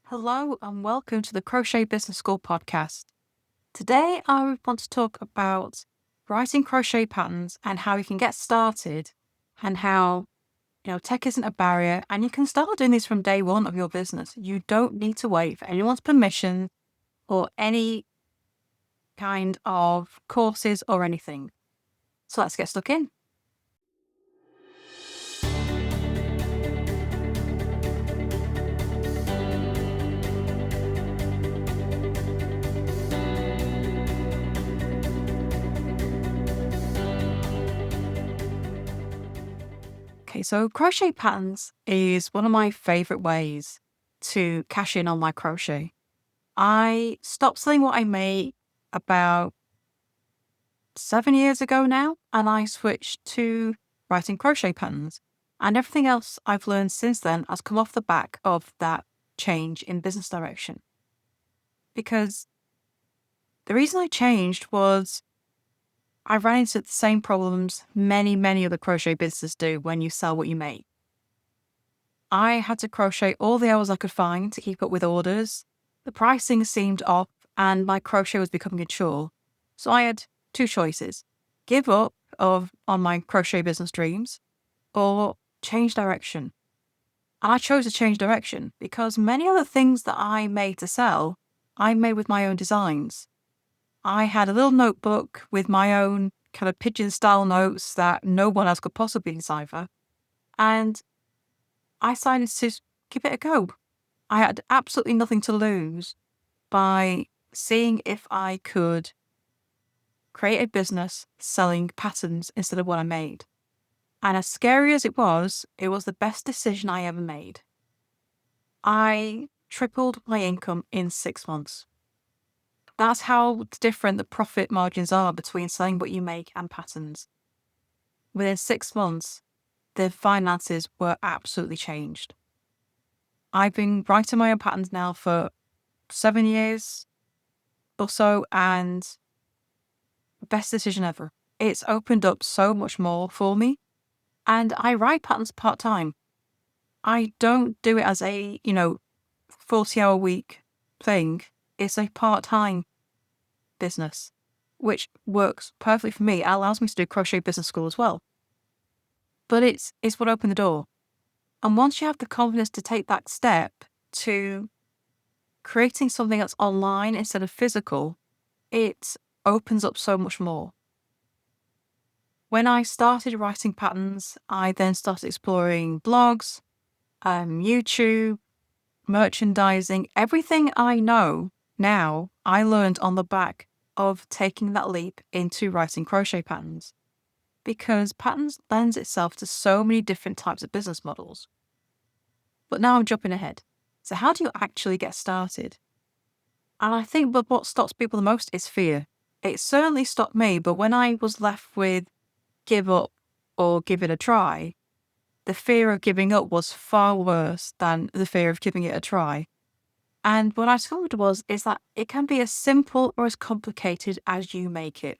Hello and welcome to the Crochet Business School podcast. Today I want to talk about writing crochet patterns and how you can get started and how, tech isn't a barrier and you can start doing this from day one of your business. You don't need to wait for anyone's permission or any kind of courses or anything. So let's get stuck in. Okay, so crochet patterns is one of my favorite ways to cash in on my crochet. I stopped selling what I make about 7 years ago now, and I switched to writing crochet patterns. And everything else I've learned since then has come off the back of that change in business direction. Because the reason I changed was I ran into the same problems many other crochet businesses do when you sell what you make. I had to crochet all the hours I could find to keep up with orders. The pricing seemed off and my crochet was becoming a chore. So I had two choices: give up on my crochet business dreams or change direction. And I chose to change direction because many of the things that I made to sell, I made with my own designs. I had a little notebook with my own kind of pigeon style notes that no one else could possibly decipher. And I decided to give it a go. I had absolutely nothing to lose by seeing if I could create a business selling patterns instead of what I made. And as scary as it was the best decision I ever made. I tripled my income in 6 months. That's how different the profit margins are between selling what you make and patterns. Within 6 months, the finances were absolutely changed. I've been writing my own patterns now for 7 years or so, and best decision ever. It's opened up so much more for me, and I write patterns part-time. I don't do it as a, 40-hour week thing. It's a part-time business, which works perfectly for me. It allows me to do Crochet Business School as well. But it's what opened the door. And once you have the confidence to take that step to creating something that's online instead of physical, it opens up so much more. When I started writing patterns, I then started exploring blogs, YouTube, merchandising. Everything I know now, I learned on the back of taking that leap into writing crochet patterns. Because patterns lends itself to so many different types of business models. But now I'm jumping ahead. So how do you actually get started? And I think what stops people the most is fear. It certainly stopped me, but when I was left with give up or give it a try, the fear of giving up was far worse than the fear of giving it a try. And what I discovered is that it can be as simple or as complicated as you make it.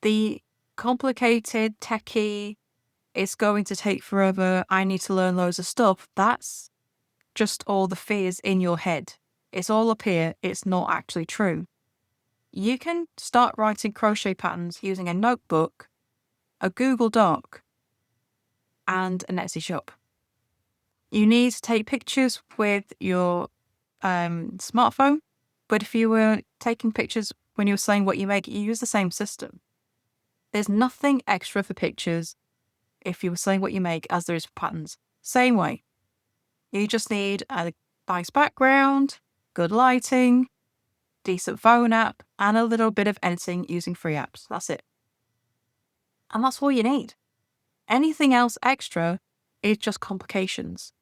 The complicated, techie, it's going to take forever, I need to learn loads of stuff, that's just all the fears in your head. It's all up here, it's not actually true. You can start writing crochet patterns using a notebook, a Google Doc, and an Etsy shop. You need to take pictures with your smartphone, but if you were taking pictures when you were saying what you make, you use the same system. There's nothing extra for pictures if you were saying what you make as there is for patterns. Same way. You just need a nice background, good lighting, decent phone app, and a little bit of editing using free apps. That's it. And that's all you need. Anything else extra is just complications.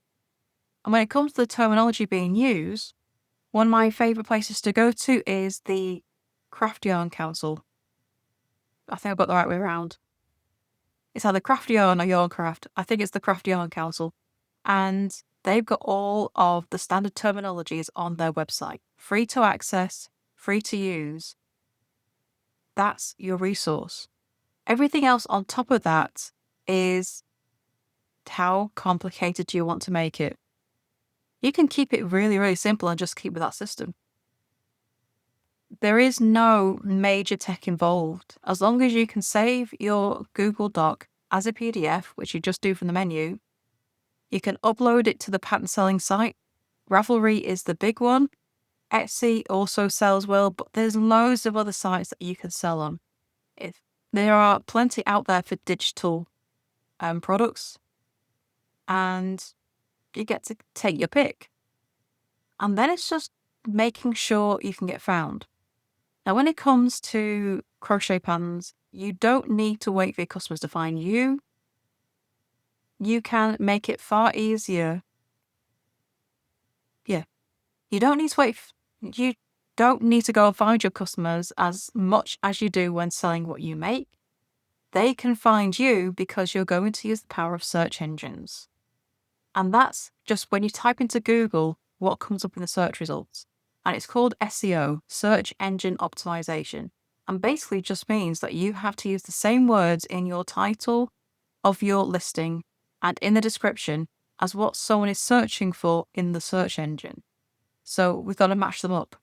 And when it comes to the terminology being used, one of my favourite places to go to is the Craft Yarn Council. I think I've got the right way around. It's either Craft Yarn or Yarn Craft. I think it's the Craft Yarn Council. And they've got all of the standard terminologies on their website. Free to access, free to use. That's your resource. Everything else on top of that is how complicated do you want to make it? You can keep it really, really simple and just keep with that system. There is no major tech involved. As long as you can save your Google Doc as a PDF, which you just do from the menu, you can upload it to the pattern selling site. Ravelry is the big one. Etsy also sells well, but there's loads of other sites that you can sell on. There are plenty out there for digital products, and you get to take your pick. And then it's just making sure you can get found. Now, when it comes to crochet patterns, you don't need to wait for your customers to find you. You can make it far easier. Yeah, you don't need to wait. You don't need to go and find your customers as much as you do when selling what you make. They can find you because you're going to use the power of search engines. And that's just when you type into Google what comes up in the search results. And it's called SEO, Search Engine Optimization. And basically just means that you have to use the same words in your title of your listing and in the description as what someone is searching for in the search engine. So we've got to match them up.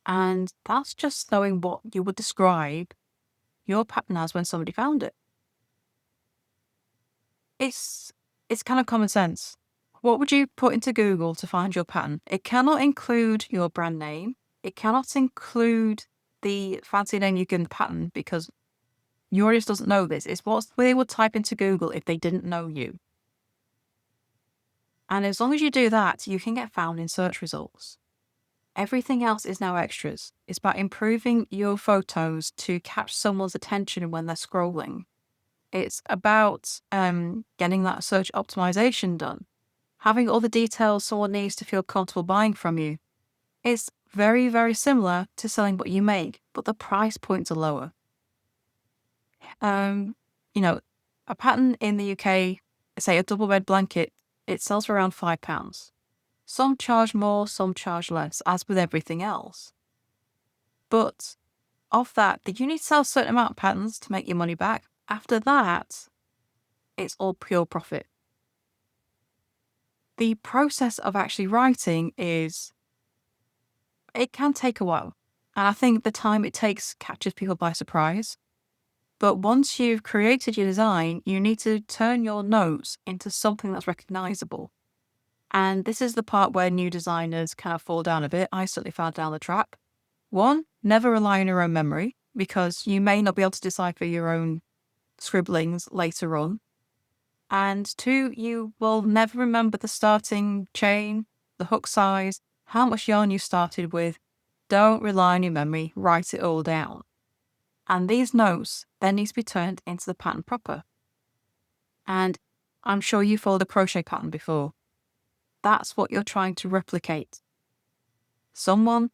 And that's just knowing what you would describe your pattern as when somebody found it. It's kind of common sense. What would you put into Google to find your pattern? It cannot include your brand name. It cannot include the fancy name you give the pattern because your audience doesn't know this. It's what they would type into Google if they didn't know you. And as long as you do that, you can get found in search results. Everything else is now extras. It's about improving your photos to catch someone's attention when they're scrolling. It's about getting that search optimization done. Having all the details someone needs to feel comfortable buying from you. It's very, very similar to selling what you make, but the price points are lower. A pattern in the UK, say a double bed blanket, it sells for around £5. Some charge more, some charge less, as with everything else. But of that, you need to sell a certain amount of patterns to make your money back. After that, it's all pure profit. The process of actually writing it can take a while. And I think the time it takes catches people by surprise. But once you've created your design, you need to turn your notes into something that's recognizable. And this is the part where new designers kind of fall down a bit. I certainly fell down the trap. 1, never rely on your own memory because you may not be able to decipher your own scribblings later on. And 2, you will never remember the starting chain, the hook size, how much yarn you started with. Don't rely on your memory, write it all down. And these notes then need to be turned into the pattern proper. And I'm sure you followed a crochet pattern before. That's what you're trying to replicate. Someone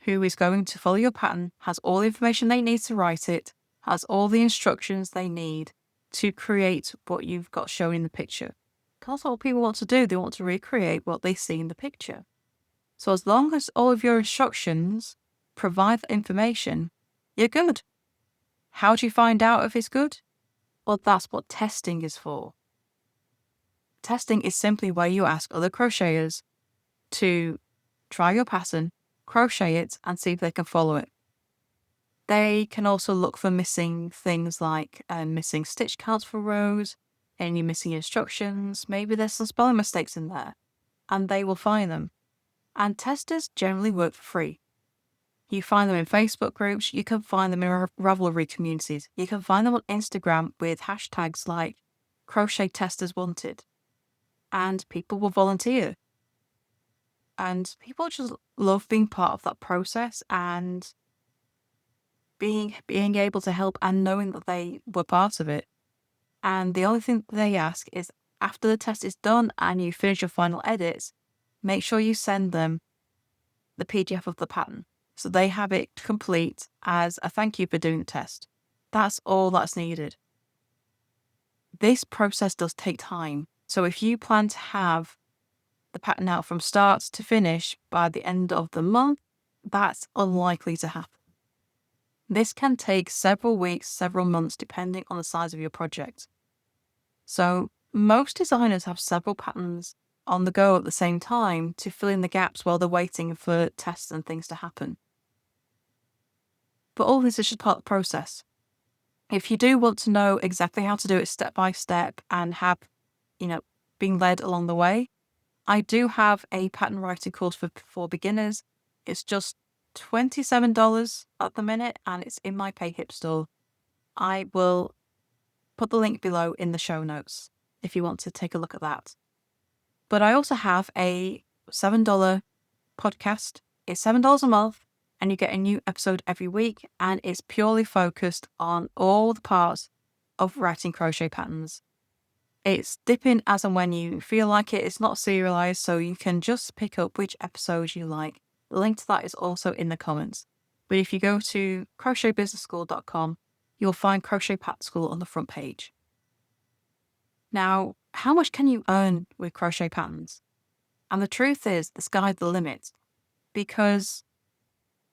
who is going to follow your pattern has all the information they need to write it, has all the instructions they need to create what you've got shown in the picture. Because what people want to do, they want to recreate what they see in the picture. So as long as all of your instructions provide the information, you're good. How do you find out if it's good? Well, that's what testing is for. Testing is simply where you ask other crocheters to try your pattern, crochet it, and see if they can follow it. They can also look for missing things like missing stitch counts for rows, any missing instructions, maybe there's some spelling mistakes in there, and they will find them. And testers generally work for free. You find them in Facebook groups, you can find them in Ravelry communities, you can find them on Instagram with hashtags like crochet testers wanted, and people will volunteer. And people just love being part of that process and being able to help and knowing that they were part of it. And the only thing that they ask is after the test is done and you finish your final edits, make sure you send them the PDF of the pattern so they have it complete as a thank you for doing the test. That's all that's needed. This process does take time. So if you plan to have the pattern out from start to finish by the end of the month, that's unlikely to happen. This can take several weeks, several months, depending on the size of your project. So most designers have several patterns on the go at the same time to fill in the gaps while they're waiting for tests and things to happen. But all this is just part of the process. If you do want to know exactly how to do it step by step and have, being led along the way, I do have a pattern writing course for beginners. It's just $27 at the minute, and it's in my PayHip store. I will put the link below in the show notes if you want to take a look at that. But I also have a $7 podcast. It's $7 a month, and you get a new episode every week, and it's purely focused on all the parts of writing crochet patterns. It's dipping as and when you feel like it. It's not serialized, so you can just pick up which episodes you like. The link to that is also in the comments. But if you go to crochetbusinessschool.com, you'll find Crochet Pattern School on the front page. Now, how much can you earn with crochet patterns? And the truth is, the sky's the limit. Because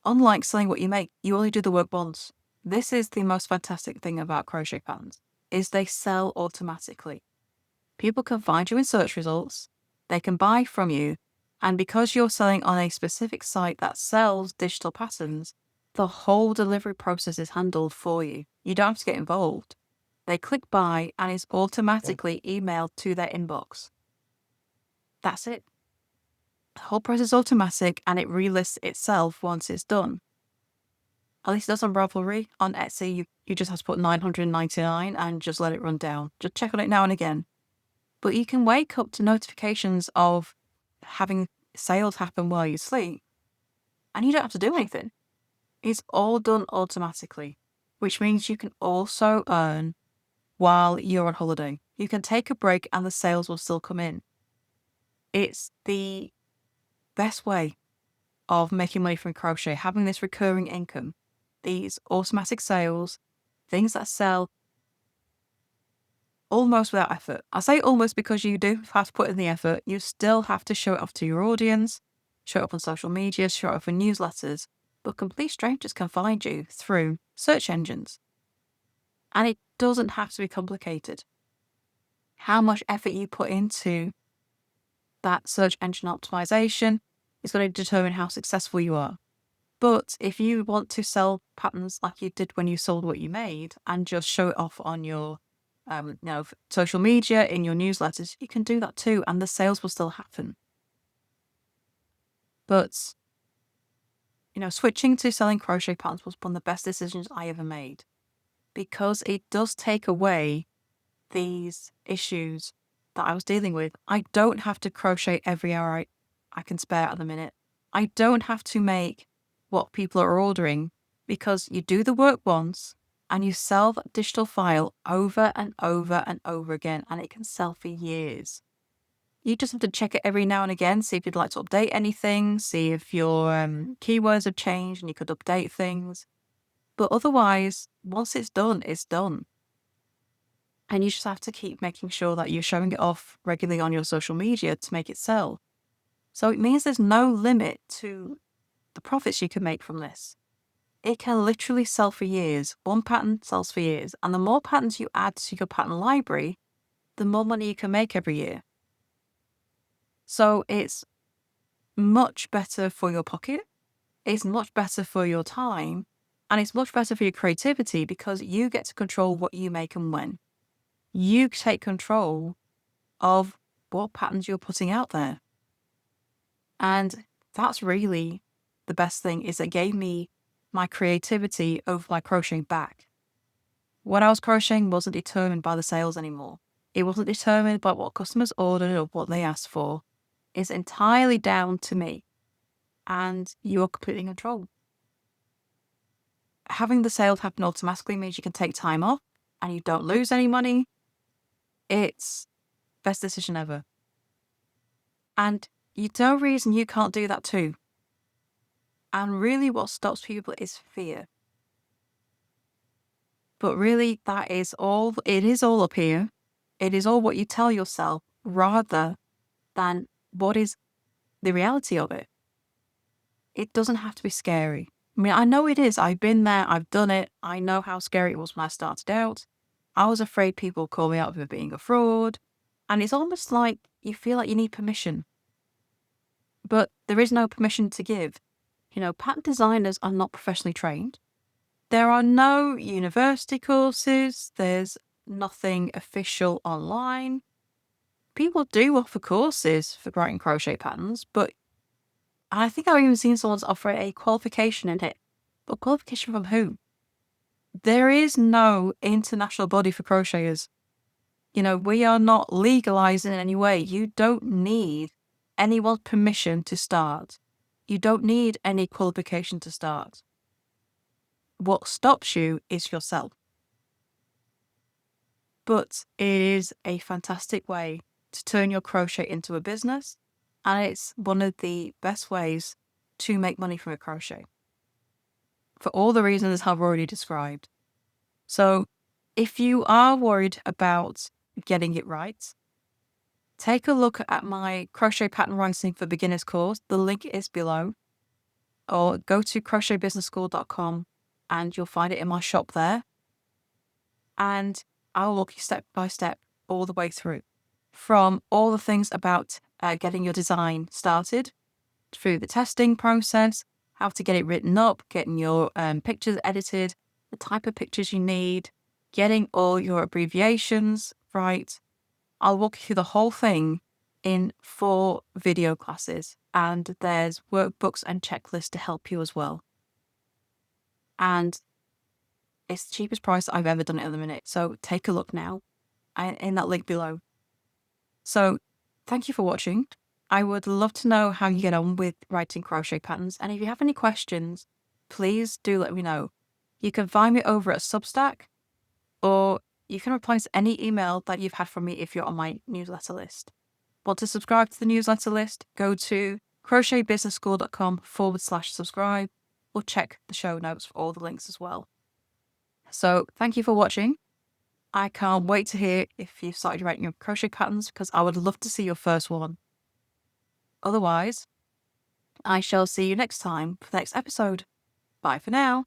unlike selling what you make, you only do the work once. This is the most fantastic thing about crochet patterns, is they sell automatically. People can find you in search results, they can buy from you, and because you're selling on a specific site that sells digital patterns, the whole delivery process is handled for you. You don't have to get involved. They click buy and it's automatically emailed to their inbox. That's it. The whole process is automatic and it relists itself once it's done. At least it does on Ravelry. On Etsy, you just have to put $9.99 and just let it run down. Just check on it now and again. But you can wake up to notifications of having sales happen while you sleep, and you don't have to do anything. It's all done automatically, which means you can also earn while you're on holiday. You can take a break and the sales will still come in. It's the best way of making money from crochet, having this recurring income, these automatic sales, things that sell almost without effort. I say almost because you do have to put in the effort. You still have to show it off to your audience, show it up on social media, show it off in newsletters, but complete strangers can find you through search engines. And it doesn't have to be complicated. How much effort you put into that search engine optimization is going to determine how successful you are. But if you want to sell patterns like you did when you sold what you made and just show it off on your social media, in your newsletters, you can do that too, and the sales will still happen. But, switching to selling crochet patterns was one of the best decisions I ever made, because it does take away these issues that I was dealing with. I don't have to crochet every hour I can spare at the minute. I don't have to make what people are ordering, because you do the work once, and you sell that digital file over and over and over again, and it can sell for years. You just have to check it every now and again, see if you'd like to update anything, see if your keywords have changed and you could update things. But otherwise, once it's done, it's done. And you just have to keep making sure that you're showing it off regularly on your social media to make it sell. So it means there's no limit to the profits you can make from this. It can literally sell for years. One pattern sells for years. And the more patterns you add to your pattern library, the more money you can make every year. So it's much better for your pocket. It's much better for your time. And it's much better for your creativity, because you get to control what you make and when. You take control of what patterns you're putting out there. And that's really the best thing, is it gave me my creativity over my crocheting back. What I was crocheting wasn't determined by the sales anymore. It wasn't determined by what customers ordered or what they asked for. It's entirely down to me, and you are completely in control. Having the sales happen automatically means you can take time off and you don't lose any money. It's best decision ever. And there's no reason you can't do that too. And really what stops people is fear. But really, that is all. It is all up here. It is all what you tell yourself rather than what is the reality of it. It doesn't have to be scary. I mean, I know it is. I've been there. I've done it. I know how scary it was when I started out. I was afraid people would call me out for being a fraud. And it's almost like you feel like you need permission. But there is no permission to give. Pattern designers are not professionally trained. There are no university courses. There's nothing official online. People do offer courses for writing crochet patterns, but I think I've even seen someone offer a qualification in it. But qualification from who? There is no international body for crocheters. We are not legalized in any way. You don't need anyone's permission to start. You don't need any qualification to start. What stops you is yourself. But it is a fantastic way to turn your crochet into a business, and it's one of the best ways to make money from a crochet, for all the reasons I've already described. So if you are worried about getting it right, take a look at my Crochet Pattern Writing for Beginners course. The link is below. Or go to crochetbusinessschool.com and you'll find it in my shop there. And I'll walk you step by step all the way through. From all the things about getting your design started, through the testing process, how to get it written up, getting your pictures edited, the type of pictures you need, getting all your abbreviations right. I'll walk you through the whole thing in 4 video classes, and there's workbooks and checklists to help you as well. And it's the cheapest price I've ever done it at the minute, so take a look now in that link below. So thank you for watching. I would love to know how you get on with writing crochet patterns, and if you have any questions, please do let me know. You can find me over at Substack, or you can reply to any email that you've had from me if you're on my newsletter list. Want to subscribe to the newsletter list? Go to crochetbusinessschool.com/subscribe, or check the show notes for all the links as well. So thank you for watching. I can't wait to hear if you've started writing your crochet patterns, because I would love to see your first one. Otherwise, I shall see you next time for the next episode. Bye for now.